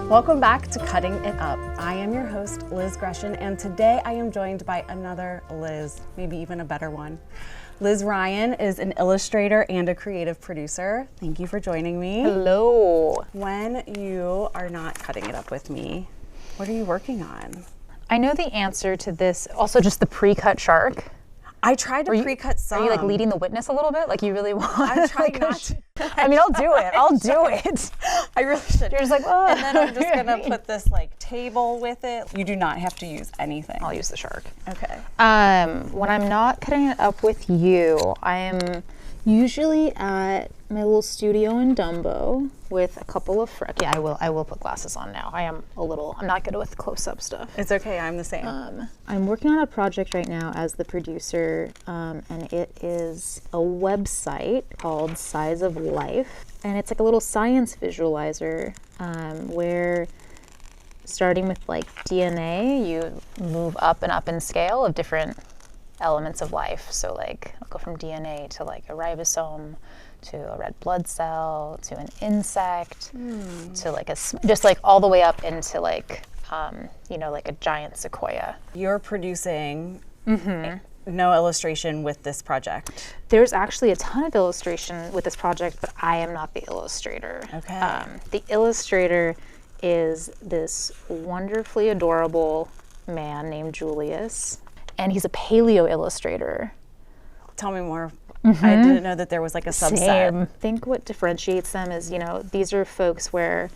Welcome back to Cutting It Up. I am your host, Liz Groeschen, and today I am joined by another Liz, maybe even a better one. Liz Ryan is an illustrator and a creative producer. Thank you for joining me. Hello. When you are not cutting it up with me, what are you working on? I know the answer to this, also just the pre-cut shark. I tried to pre-cut some. Are you like leading the witness a little bit? Like you really want? I'm trying not to. I mean, I'll do it. I really should. You're just like, oh. And then I'm just gonna put this like table with it. You do not have to use anything. I'll use the shark. Okay. When I'm not cutting it up with you, I am usually at my little studio in Dumbo with a couple of friends. Yeah, I will put glasses on now. I'm not good with close-up stuff. It's okay, I'm the same. I'm working on a project right now as the producer, and it is a website called Size of Life. And it's like a little science visualizer where, starting with like DNA, you move up and up in scale of different elements of life. So like I'll go from DNA to like a ribosome, to a red blood cell, to an insect, to like just like all the way up into like, like a giant sequoia. You're producing no illustration with this project. There's actually a ton of illustration with this project, but I am not the illustrator. Okay. The illustrator is this wonderfully adorable man named Julius, and he's a paleo illustrator. Tell me more. I didn't know that there was like a subset. Same. I think what differentiates them is, these are folks where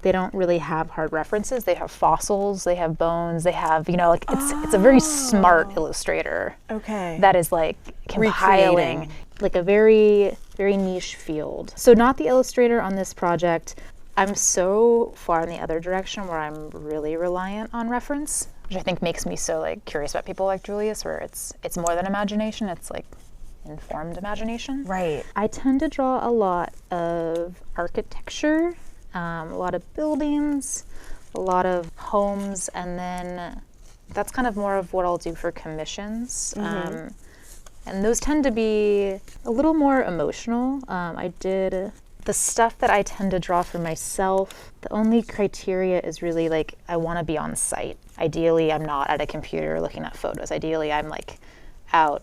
they don't really have hard references. They have fossils, they have bones, they have, it's a very smart illustrator. Okay. That is like compiling recreating like a very, very niche field. So not the illustrator on this project. I'm so far in the other direction where I'm really reliant on reference, which I think makes me so like curious about people like Julius, where it's more than imagination, it's like informed imagination. Right. I tend to draw a lot of architecture, a lot of buildings, a lot of homes, and then that's kind of more of what I'll do for commissions. And those tend to be a little more emotional. The stuff that I tend to draw for myself, the only criteria is really like I want to be on site. Ideally, I'm not at a computer looking at photos. Ideally, I'm like out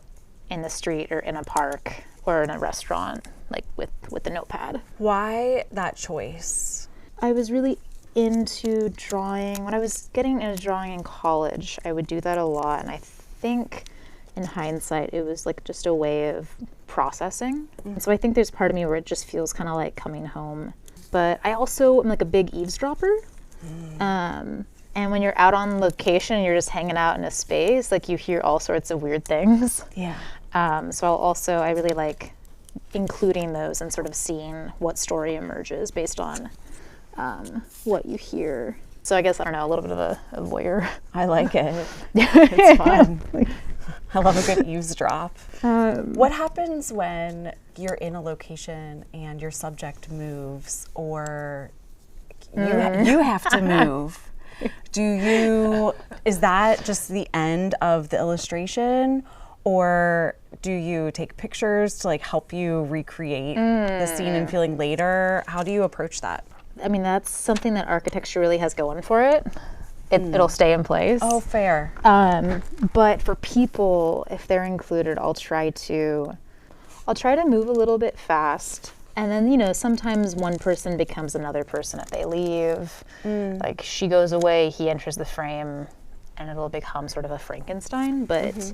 in the street or in a park or in a restaurant, like with a notepad. Why that choice? I was really into drawing. When I was getting into drawing in college, I would do that a lot, and I think in hindsight it was like just a way of processing. So I think there's part of me where it just feels kind of like coming home. But I also am like a big eavesdropper. And when you're out on location and you're just hanging out in a space, like you hear all sorts of weird things. Yeah. So I really like including those and sort of seeing what story emerges based on what you hear. So I guess, I don't know, a little bit of a voyeur. I like it. It's fun. I love a good eavesdrop. What happens when you're in a location and your subject moves, or you have to move? Is that just the end of the illustration, or do you take pictures to like help you recreate the scene and feeling later? How do you approach that? I mean, that's something that architecture really has going for it. It'll stay in place. Oh, fair. But for people, if they're included, I'll try to move a little bit fast. And then, sometimes one person becomes another person if they leave. Like she goes away, he enters the frame, and it'll become sort of a Frankenstein. But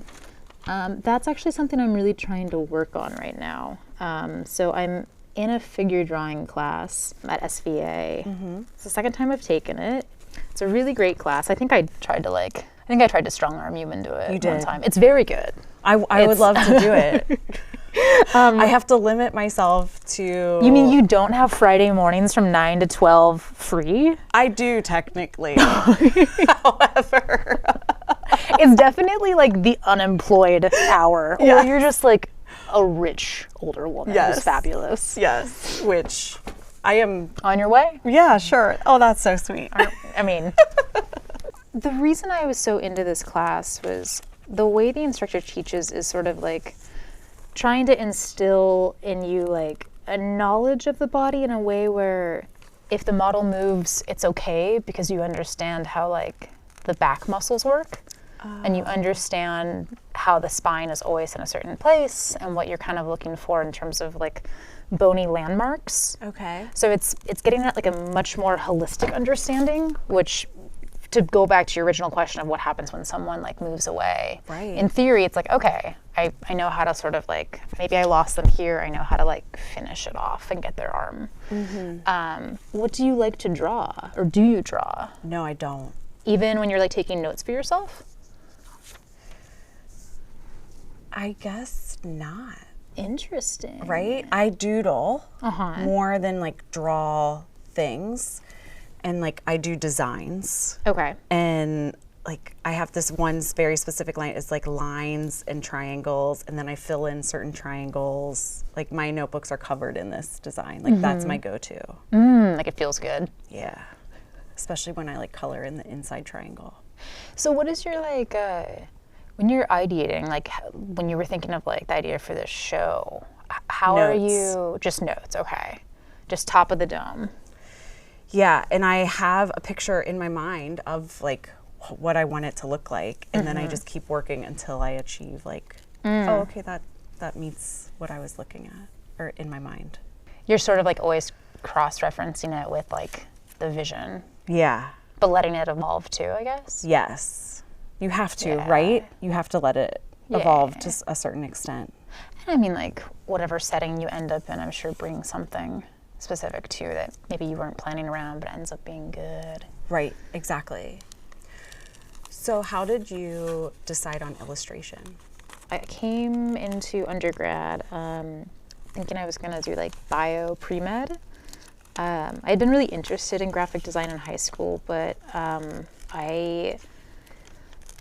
that's actually something I'm really trying to work on right now. So I'm in a figure drawing class at SVA. It's the second time I've taken it. It's a really great class. I think I tried to strong arm you into it one time. It's very good. I would love to do it. I have to limit myself to... You mean you don't have Friday mornings from 9 to 12 free? I do, technically. However... It's definitely like the unemployed hour. Or you're just like a rich older woman who's fabulous. Yes, which I am... On your way? Yeah, sure. Oh, that's so sweet. I mean... The reason I was so into this class was the way the instructor teaches is sort of like trying to instill in you like a knowledge of the body in a way where if the model moves, it's okay because you understand how like the back muscles work. And you understand how the spine is always in a certain place and what you're kind of looking for in terms of like bony landmarks. Okay. So it's getting at like a much more holistic understanding, which, to go back to your original question of what happens when someone like moves away. Right. In theory, it's like, okay, I know how to sort of like, maybe I lost them here. I know how to like finish it off and get their arm. What do you like to draw, or do you draw? No, I don't. Even when you're like taking notes for yourself? I guess not. Interesting. Right? I doodle more than like draw things. And like I do designs. Okay. And like I have this one very specific line. It's like lines and triangles, and then I fill in certain triangles. Like my notebooks are covered in this design. Like that's my go-to. Like it feels good. Yeah. Especially when I like color in the inside triangle. So what is your like, when you're ideating, like when you were thinking of like the idea for this show, how are you, just notes, okay. Just top of the dome. Yeah, and I have a picture in my mind of like what I want it to look like, and then I just keep working until I achieve like, oh, okay, that meets what I was looking at, or in my mind. You're sort of like always cross-referencing it with like the vision. Yeah. But letting it evolve too, I guess? Yes. You have to, right? You have to let it evolve to a certain extent. And I mean, like, whatever setting you end up in, I'm sure brings something specific too that maybe you weren't planning around, but ends up being good. Right, exactly. So how did you decide on illustration? I came into undergrad thinking I was going to do like bio pre-med. I had been really interested in graphic design in high school, but I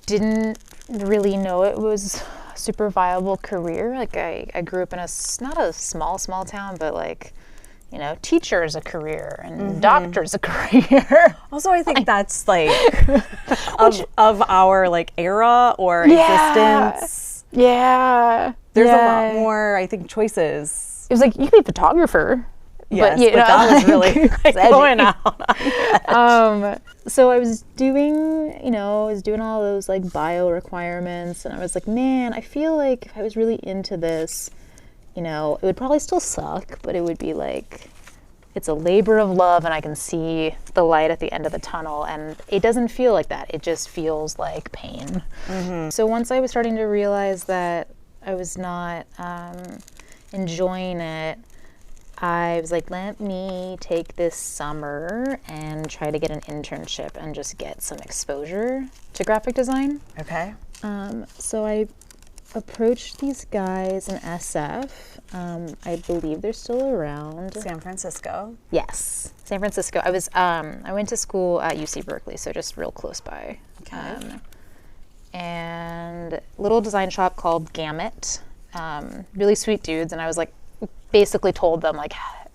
didn't really know it was a super viable career. Like I grew up in not a small town, but like, you know, teacher is a career and doctor is a career. Also, I think that's like of our like era or existence. Yeah. There's a lot more, I think, choices. It was like, you could be a photographer. Yes, but that was really like, going out. So I was doing all those like bio requirements, and I was like, man, I feel like if I was really into this, you know, it would probably still suck, but it would be like, it's a labor of love, and I can see the light at the end of the tunnel, and it doesn't feel like that. It just feels like pain. So once I was starting to realize that I was not enjoying it, I was like, let me take this summer and try to get an internship and just get some exposure to graphic design. Okay. So I approached these guys in SF. I believe they're still around. San Francisco. Yes, San Francisco. I went to school at UC Berkeley, so just real close by. Okay. And little design shop called Gamut. Really sweet dudes, and I was like, basically told them like,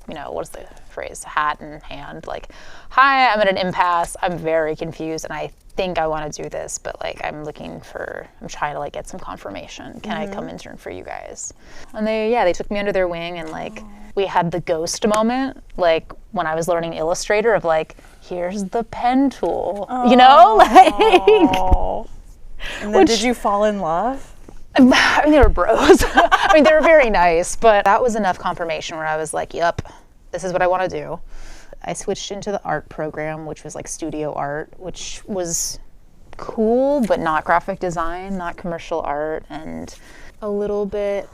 you know, what's the phrase, hat in hand, like, hi, I'm at an impasse, I'm very confused, and I think I want to do this, but like I'm trying to like get some confirmation. Can I come intern for you guys? And they took me under their wing, and like we had the ghost moment, like when I was learning Illustrator, of like, here's the pen tool, you know, like. And then did you fall in love? I mean, they were bros. I mean, they were very nice, but that was enough confirmation where I was like, yep, this is what I want to do. I switched into the art program, which was like studio art, which was cool, but not graphic design, not commercial art, and a little bit,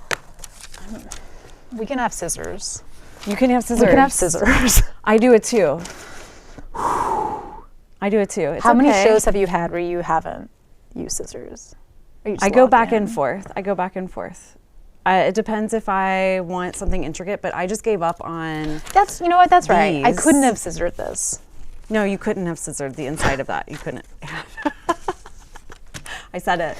we can have scissors. You can have scissors. We can have scissors. I do it too. I do it too. It's How many okay. shows have you had where you haven't used scissors? I go back and forth. It depends if I want something intricate, but I just gave up on. That's, you know what, that's these. right. I couldn't have scissored this. No, you couldn't have scissored the inside of that. You couldn't. I said it.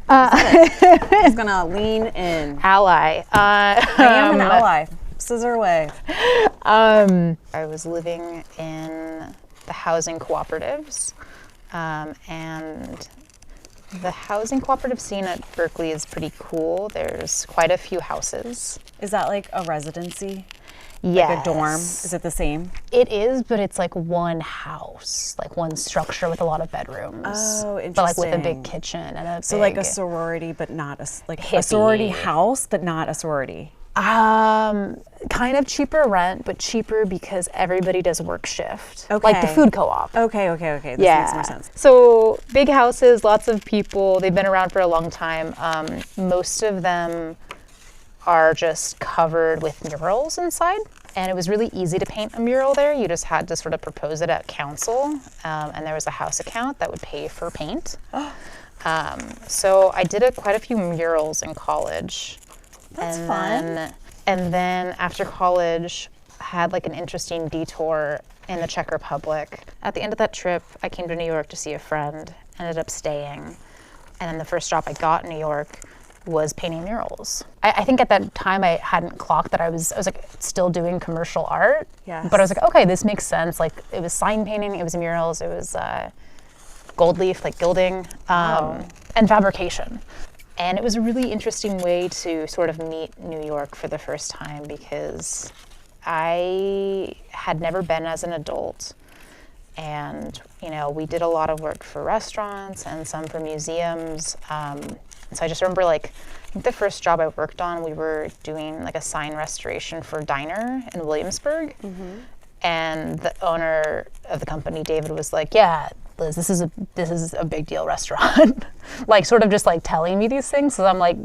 I'm just gonna lean in. Ally. I am an ally. Scissor away. I was living in the housing cooperatives, and the housing cooperative scene at Berkeley is pretty cool. There's quite a few houses. Is that like a residency? Yes. Like a dorm? Is it the same? It is, but it's like one house, like one structure with a lot of bedrooms. Oh, interesting. But like with a big kitchen and a So big like a sorority, but not a hippie. a sorority house, but not a sorority. Kind of cheaper rent, but cheaper because everybody does work shift. Okay. Like the food co-op. Okay. This makes more sense. So big houses, lots of people. They've been around for a long time. Most of them are just covered with murals inside. And it was really easy to paint a mural there. You just had to sort of propose it at council. And there was a house account that would pay for paint. So I did quite a few murals in college. That's fun. And then after college, I had like an interesting detour in the Czech Republic. At the end of that trip, I came to New York to see a friend, ended up staying. And then the first job I got in New York was painting murals. I think at that time I hadn't clocked that I was like still doing commercial art. Yes. But I was like, okay, this makes sense. Like it was sign painting, it was murals, it was gold leaf, like gilding, and fabrication. And it was a really interesting way to sort of meet New York for the first time because I had never been as an adult. And, you know, we did a lot of work for restaurants and some for museums. So I just remember, like, I think the first job I worked on, we were doing like a sign restoration for a diner in Williamsburg. Mm-hmm. And the owner of the company, David, was like, yeah, Liz, this is a big deal restaurant. Like sort of just like telling me these things. So I'm like,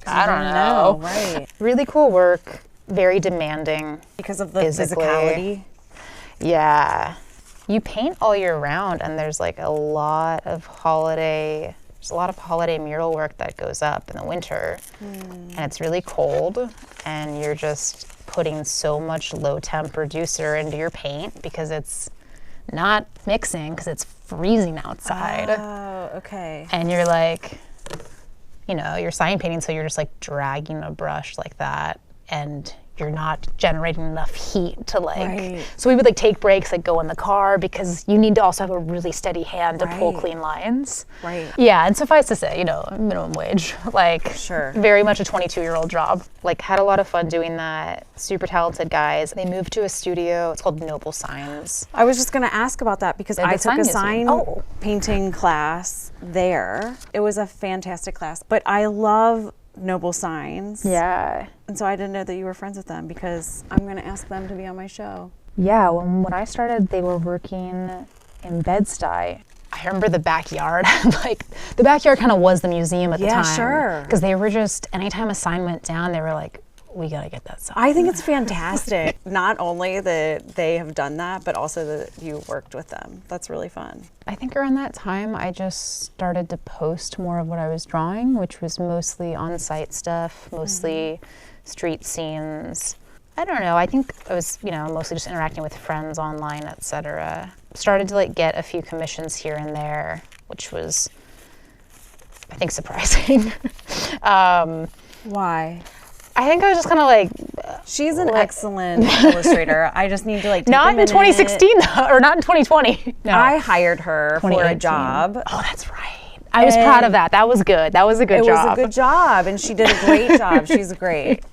I don't know. Right. Really cool work, very demanding. Because of the physically. physicality. Yeah. You paint all year round and there's like a lot of holiday mural work that goes up in the winter. And it's really cold and you're just putting so much low temp reducer into your paint because it's not mixing because it's freezing outside. Oh, okay. And you're like, you know, you're sign painting, so you're just like dragging a brush like that and you're not generating enough heat to like, right. So we would like take breaks, like go in the car because you need to also have a really steady hand to pull clean lines. Right. Yeah, and suffice to say, you know, minimum wage, like sure. Very much a 22-year-old job. Like had a lot of fun doing that. Super talented guys. They moved to a studio. It's called Noble Signs. I was just going to ask about that because I took a sign painting class there. It was a fantastic class, but I love Noble Signs. Yeah. And so I didn't know that you were friends with them because I'm going to ask them to be on my show. Yeah, when I started, they were working in Bed-Stuy. I remember the backyard. Like, the backyard kind of was the museum at the time. Yeah, sure. Because they were just, anytime a sign went down, they were like, we got to get that sign. I think it's fantastic. Not only that they have done that, but also that you worked with them. That's really fun. I think around that time, I just started to post more of what I was drawing, which was mostly on-site stuff, mostly street scenes. I don't know. I think I was, you know, mostly just interacting with friends online, etc. Started to like get a few commissions here and there, which was, I think, surprising. Why? I think I was just kind of like... She's an excellent illustrator. I just need to like take Not a in minute. 2016, though, or not in 2020. No. I hired her for a job. Oh, that's right. I was proud of that. That was good. That was a good job. It was a good job, and she did a great job. She's great.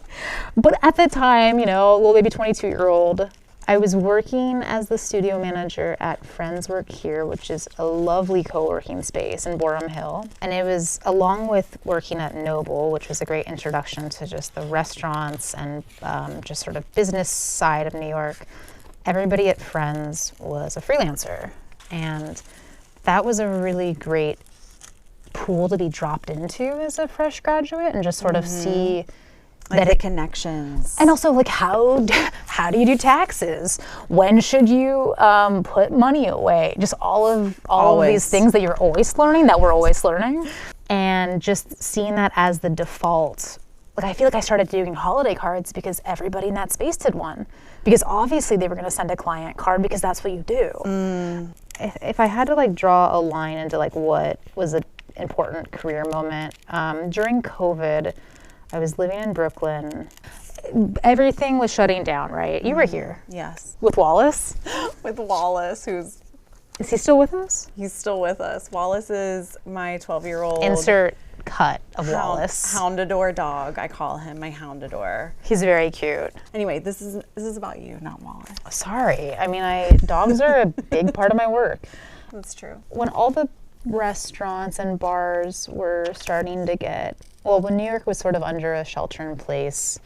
But at the time, you know, little baby 22-year-old, I was working as the studio manager at Friends Work Here, which is a lovely co-working space in Borum Hill. And it was along with working at Noble, which was a great introduction to just the restaurants and just sort of business side of New York. Everybody at Friends was a freelancer. And that was a really great pool to be dropped into as a fresh graduate and just sort of see like the connections. And also, like, how do you do taxes? When should you put money away? Just all of these things that you're always learning, that we're always learning. And just seeing that as the default. Like, I feel like I started doing holiday cards because everybody in that space did one. Because obviously they were going to send a client card because that's what you do. If I had to, like, draw a line into, like, what was an important career moment, during COVID, I was living in Brooklyn. Everything was shutting down, right? You were here. Yes. With Wallace? With Wallace, Is he still with us? He's still with us. Wallace is my 12-year-old. Insert cut of Wallace. Houndador dog, I call him, my Houndador. He's very cute. Anyway, this is about you, not Wallace. Sorry. I mean, dogs are a big part of my work. That's true. When all the restaurants and bars were starting to when New York was sort of under a shelter-in-place,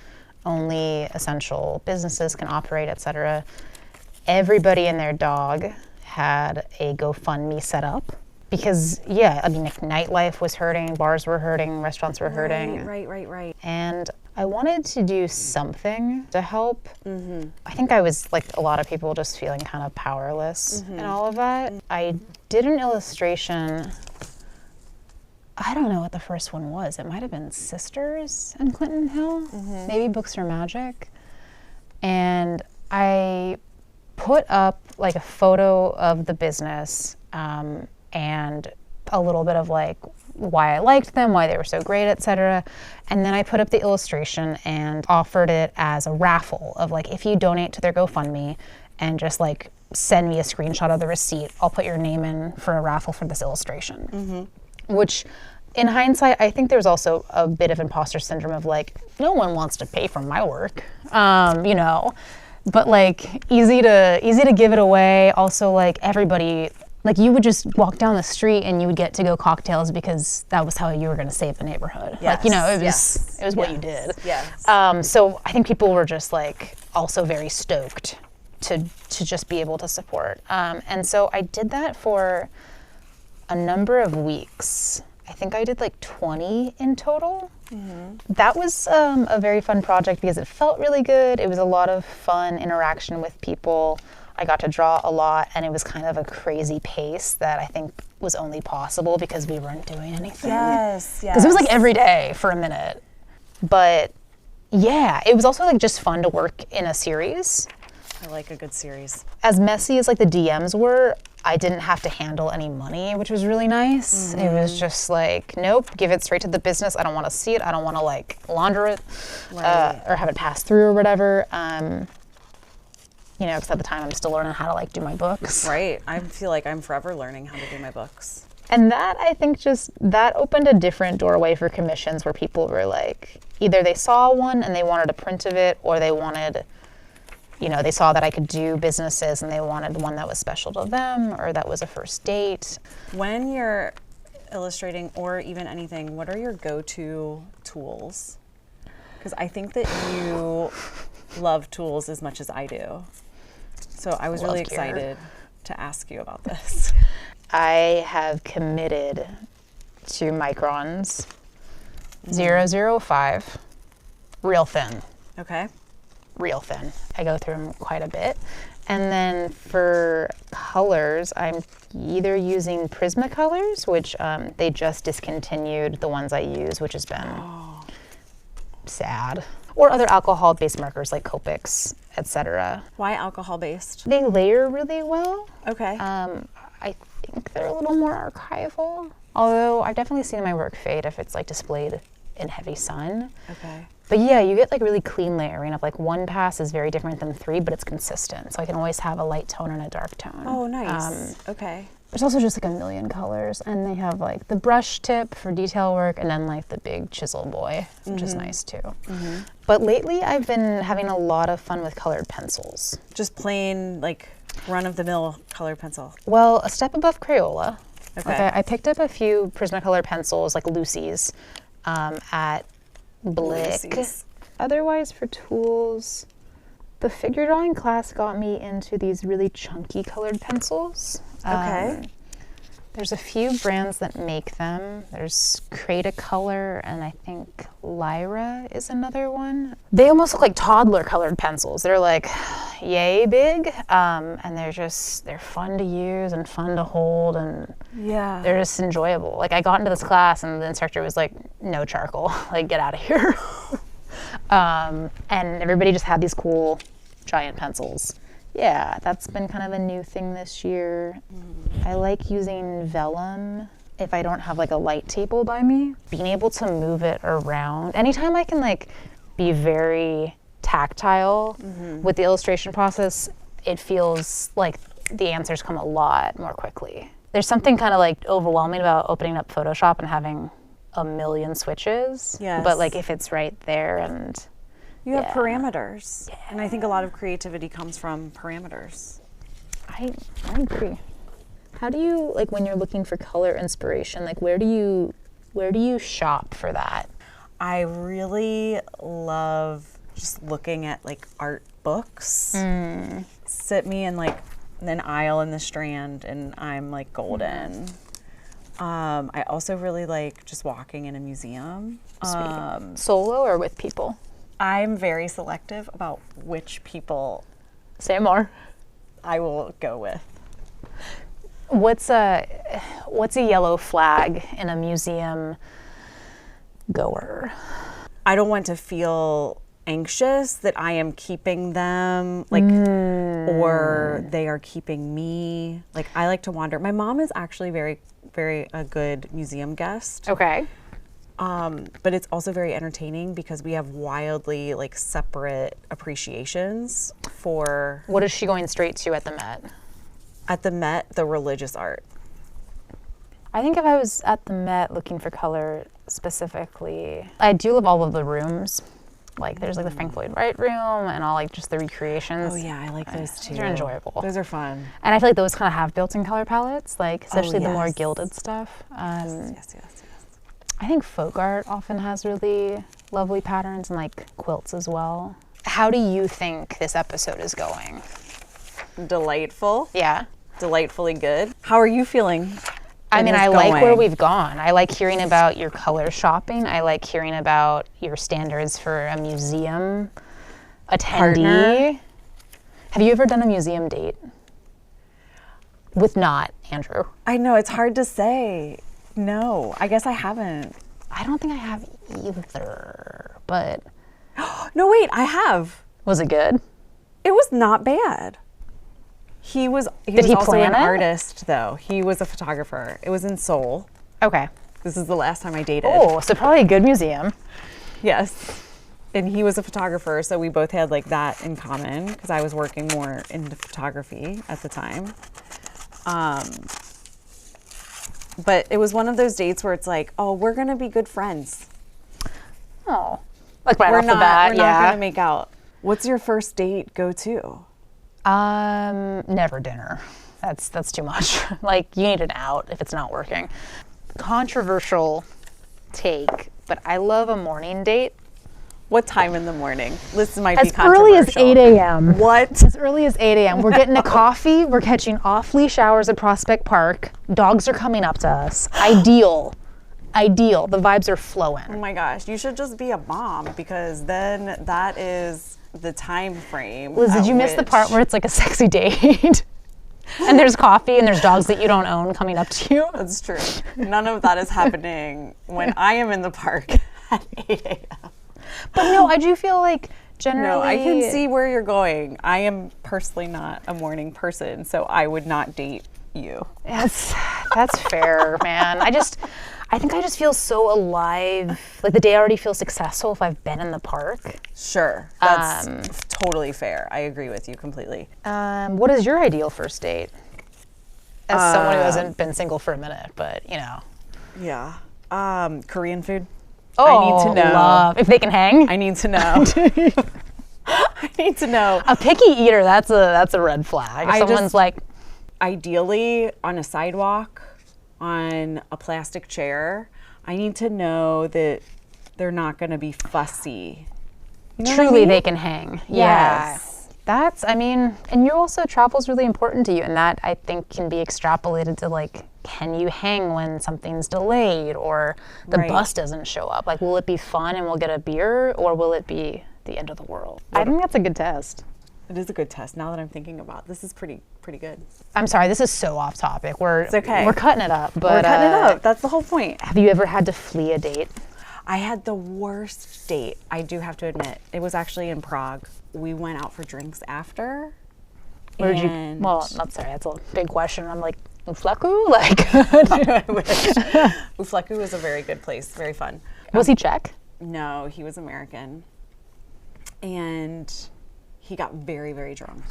only essential businesses can operate, etc., everybody and their dog had a GoFundMe set up. Because, I mean, nightlife was hurting, bars were hurting, restaurants were hurting. Right. And I wanted to do something to help. I think I was, like a lot of people, just feeling kind of powerless in all of that. I did an illustration. I don't know what the first one was. It might have been Sisters in Clinton Hill, maybe Books Are Magic. And I put up like a photo of the business and a little bit of like why I liked them, why they were so great, etc. And then I put up the illustration and offered it as a raffle of like, if you donate to their GoFundMe and just like send me a screenshot of the receipt, I'll put your name in for a raffle for this illustration. Which in hindsight, I think there's also a bit of imposter syndrome of like, no one wants to pay for my work, you know, but like easy to give it away. Also like everybody, like you would just walk down the street and you would get to go cocktails because that was how you were going to save the neighborhood. Yes. Like, you know, it was what you did. Yes. So I think people were just like also very stoked to just be able to support. And so I did that for a number of weeks. I think I did like 20 in total. That was a very fun project because it felt really good. It was a lot of fun interaction with people. I got to draw a lot, and it was kind of a crazy pace that I think was only possible because we weren't doing anything. Yes. Because it was like every day for a minute. But yeah, it was also like just fun to work in a series. I like a good series. As messy as like the DMs were, I didn't have to handle any money, which was really nice. It was just like, nope, give it straight to the business. I don't want to see it. I don't want to like launder it or have it pass through or whatever. You know, because at the time I'm still learning how to like do my books. Right. I feel like I'm forever learning how to do my books. And that, I think, that opened a different doorway for commissions where people were like, either they saw one and they wanted a print of it, or they wanted, you know, they saw that I could do businesses and they wanted one that was special to them or that was a first date. When you're illustrating or even anything, what are your go-to tools? Because I think that you love tools as much as I do. So I was really excited to ask you about this. I have committed to Micron's 005, real thin. Okay. Real thin. I go through them quite a bit. And then for colors, I'm either using Prismacolors, which they just discontinued the ones I use, which has been sad. Or other alcohol-based markers like Copics, etc. Why alcohol-based? They layer really well. Okay. I think they're a little more archival. Although I've definitely seen my work fade if it's like displayed in heavy sun. Okay. But yeah, you get like really clean layering of like one pass is very different than three, but it's consistent. So I can always have a light tone and a dark tone. Oh, nice. Okay. There's also just like a million colors, and they have like the brush tip for detail work and then like the big chisel boy, which is nice too. But lately I've been having a lot of fun with colored pencils. Just plain like run-of-the-mill colored pencil. Well, a step above Crayola. Okay. Like I picked up a few Prismacolor pencils, like Lucy's, at Blick. Lucy's. Otherwise, for tools, the figure drawing class got me into these really chunky colored pencils. Okay. There's a few brands that make them. There's Cretacolor, and I think Lyra is another one. They almost look like toddler colored pencils. They're like yay big, and they're fun to use and fun to hold, and they're just enjoyable. Like I got into this class and the instructor was like, no charcoal, like get out of here. And everybody just had these cool giant pencils. Yeah, that's been kind of a new thing this year. I like using vellum if I don't have like a light table by me. Being able to move it around. Anytime I can like be very tactile with the illustration process, it feels like the answers come a lot more quickly. There's something kind of like overwhelming about opening up Photoshop and having a million switches. Yes. But like if it's right there and you have parameters. Yeah. And I think a lot of creativity comes from parameters. I agree. How do you, like, when you're looking for color inspiration, like where do you shop for that? I really love just looking at like art books. Sit me in like an aisle in the Strand and I'm like golden. I also really like just walking in a museum. Solo or with people? I'm very selective about which people Say more. I will go with. What's a yellow flag in a museum goer? I don't want to feel anxious that I am keeping them, like, or they are keeping me. Like, I like to wander. My mom is actually very, very a good museum guest. Okay. But it's also very entertaining because we have wildly like separate appreciations for. What is she going straight to at the Met? At the Met, the religious art. I think if I was at the Met looking for color specifically, I do love all of the rooms. Like there's like the Frank Lloyd Wright room and all like just the recreations. Oh yeah, I like those too. They're enjoyable. Those are fun. And I feel like those kind of have built-in color palettes, like especially the more yes. gilded stuff. Yes. I think folk art often has really lovely patterns and like quilts as well. How do you think this episode is going? Delightful. Yeah. Delightfully good. How are you feeling? I mean, I like where we've gone. I like hearing about your color shopping. I like hearing about your standards for a museum attendee. Partner. Have you ever done a museum date? With not Andrew. I know, it's hard to say. No, I guess I haven't. I don't think I have either, but. No, wait, I have. Was it good? It was not bad. He was also an artist, though. He was a photographer. It was in Seoul. Okay. This is the last time I dated. Oh, so probably a good museum. Yes. And he was a photographer, so we both had like that in common because I was working more into photography at the time. But it was one of those dates where it's like, oh, we're going to be good friends. Oh. Like right off the bat, we're not going to make out. What's your first date go to? Never dinner. That's too much. Like, you need an out if it's not working. Controversial take, but I love a morning date. What time in the morning? This might be controversial. As early as 8 a.m. What? As early as 8 a.m. We're getting a coffee. We're catching off-leash hours at Prospect Park. Dogs are coming up to us. Ideal. The vibes are flowing. Oh my gosh, you should just be a mom because then that is the time frame. Liz, did you miss the part where it's like a sexy date? And there's coffee and there's dogs that you don't own coming up to you? That's true. None of that is happening when I am in the park at 8 a.m. But no, I do feel like generally... No, I can see where you're going. I am personally not a morning person, so I would not date you. That's fair, man. I think I just feel so alive. Like the day already feels successful if I've been in the park. Sure, that's totally fair. I agree with you completely. What is your ideal first date? As someone who hasn't been single for a minute, but you know. Yeah. Korean food. Oh, I need to know. Love. If they can hang? I need to know. I need to know. A picky eater, that's a red flag. If someone's like... Ideally, on a sidewalk, on a plastic chair, I need to know that they're not going to be fussy. You know Truly, what I mean? they can hang. Yes. Yeah. And you're also, travel's really important to you, and that I think can be extrapolated to like, can you hang when something's delayed or the bus doesn't show up? Like, will it be fun and we'll get a beer, or will it be the end of the world? I think that's a good test. It is a good test. Now that I'm thinking about it, this is pretty good. I'm sorry, this is so off topic. It's okay. We're cutting it up. But, we're cutting it up. That's the whole point. Have you ever had to flee a date? I had the worst date, I do have to admit. It was actually in Prague. We went out for drinks after. Where did you? Well, not sorry. That's a big question. I'm like, Ufleku? Like, I wish. Ufleku was a very good place. Very fun. Was he Czech? No, he was American. And he got very, very drunk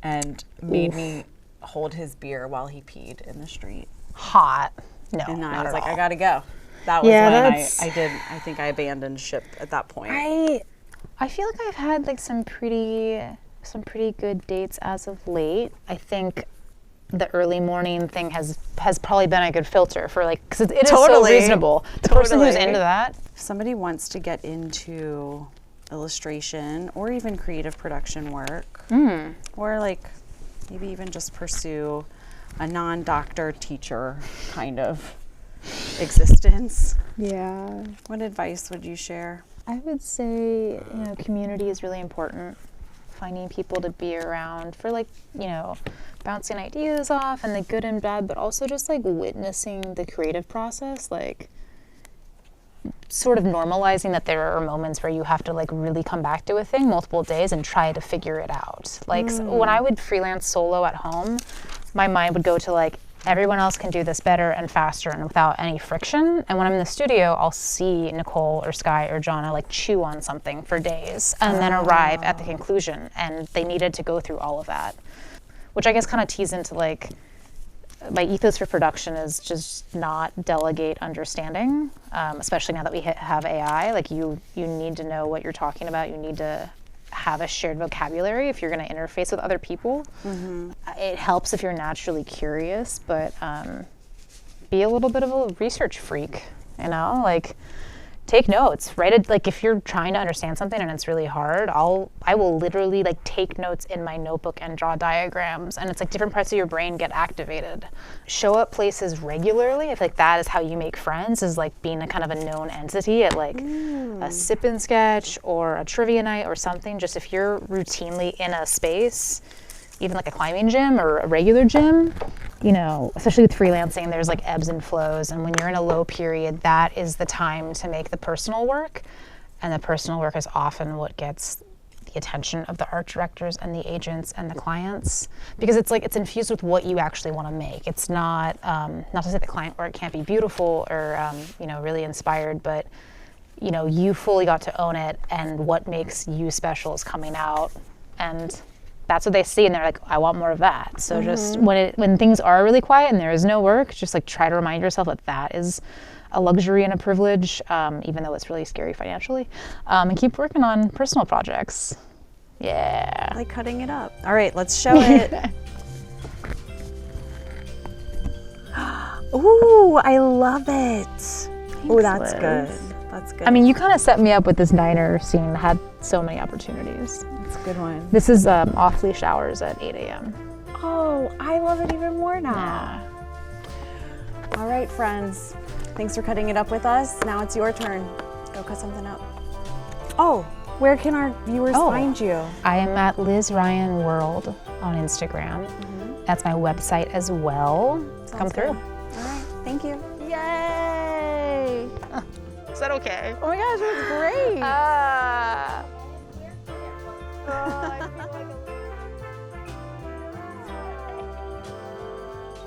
and made me hold his beer while he peed in the street. Hot. No, And I not was at like, all. I gotta go. That was when I think I abandoned ship at that point. I feel like I've had like some pretty good dates as of late. I think the early morning thing has probably been a good filter for like, because it is so reasonable. The person who's into that. If somebody wants to get into illustration or even creative production work, or like maybe even just pursue a non-doctor teacher kind of existence. Yeah. What advice would you share? I would say, community is really important. Finding people to be around for like, bouncing ideas off and the good and bad, but also just like witnessing the creative process, like sort of normalizing that there are moments where you have to like really come back to a thing multiple days and try to figure it out. Like when I would freelance solo at home, my mind would go to like, everyone else can do this better and faster and without any friction. And when I'm in the studio, I'll see Nicole or Sky or Jonna like chew on something for days and then arrive at the conclusion. And they needed to go through all of that, which I guess kind of tees into like, my ethos for production is just not delegate understanding, especially now that we have AI. Like you need to know what you're talking about. You need to have a shared vocabulary if you're going to interface with other people. It helps if you're naturally curious, but be a little bit of a research freak, like take notes, write it. Like if you're trying to understand something and it's really hard, I will literally like take notes in my notebook and draw diagrams, and it's like different parts of your brain get activated. Show up places regularly. I feel like that is how you make friends, is like being a kind of a known entity at like a sip and sketch or a trivia night or something. Just if you're routinely in a space, even like a climbing gym or a regular gym, especially with freelancing, there's like ebbs and flows. And when you're in a low period, that is the time to make the personal work. And the personal work is often what gets the attention of the art directors and the agents and the clients, because it's like, it's infused with what you actually want to make. It's not, not to say the client work can't be beautiful or, really inspired, but, you fully got to own it, and what makes you special is coming out. And that's what they see, and they're like, I want more of that. So just when things are really quiet and there is no work, just like try to remind yourself that is a luxury and a privilege, even though it's really scary financially, and keep working on personal projects. Yeah. Like cutting it up. All right, let's show it. Ooh, I love it. Oh, that's Liz. good. That's good. I mean, you kind of set me up with this diner scene. Had so many opportunities. That's a good one. This is off-leash hours at 8 a.m. Oh, I love it even more now. Yeah. All right, friends. Thanks for cutting it up with us. Now it's your turn. Go cut something up. Oh, where can our viewers find you? I am at Liz Ryan World on Instagram. That's my website as well. Come through. All right. Thank you. Yay! Is that okay? Oh my gosh, that was great.